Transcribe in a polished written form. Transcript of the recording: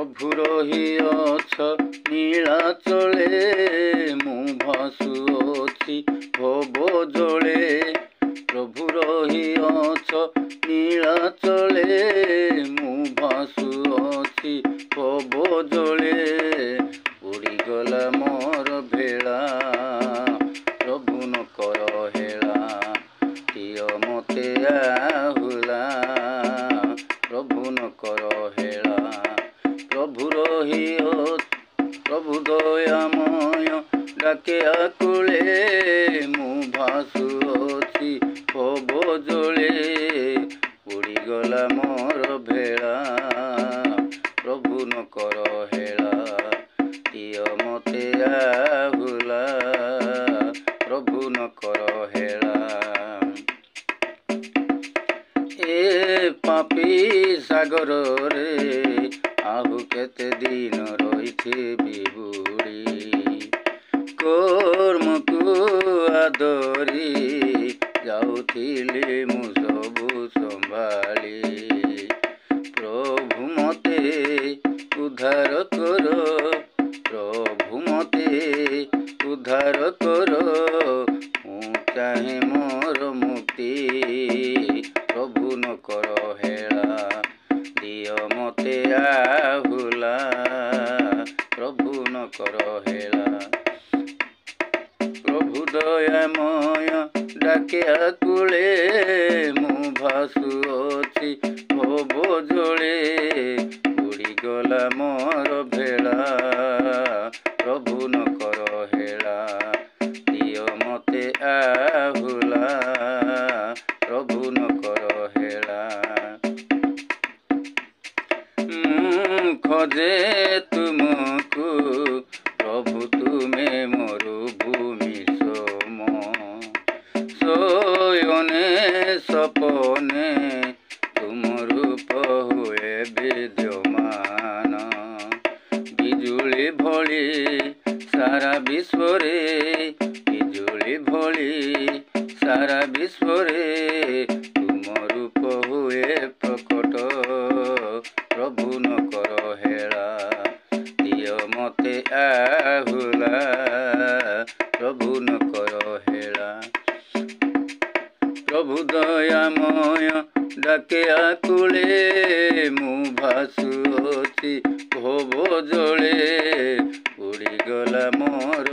प्रभु रही अछ नीलाचले मु भासुअछि भव जले प्रभु रही अछ नीलाचले मु भासुअछि भव जले उड़ीगला मोर भेला प्रभु न कर हेला दिय मते आहुला प्रभु न कर हेला प्रभु रही प्रभु दयामय डाके आकुले मु भासुअछि भव जले उड़ीगला मोर भेला प्रभु न कर हेला दिय मते आहुला प्रभु न कर हेला ए पापी सागर रे आहु केते दिन रही बिहुड़ी कर्म को आदरी जाऊथिली मु सबु संभाली प्रभु मते उद्धार कर प्रभु मते उद्धार कर मु चाहे मोर मुक्ति प्रभु न कर हेला दिय मते आहुला प्रभु न कर हेला प्रभु दयामय डाके आकुले मु भासुअछि भव जले उड़ीगला मोर भेला प्रभु न कर हेला दिय मते आहुला प्रभु न कर हेला खोजे तुमको प्रभु तुम्हें मोरु भूमि सोम सोयने सपने तुम रूप हुए विद्यमान बिजुली भली सारा विश्व रे बिजुली भली सारा विश्व रे तुम रूप हुए प्रकट प्रभु न कर हेला दिय मते आहुला प्रभु न कर हेला प्रभु दयामय डाके आकुले मु भासुअछि भव जले उड़ीगला मोर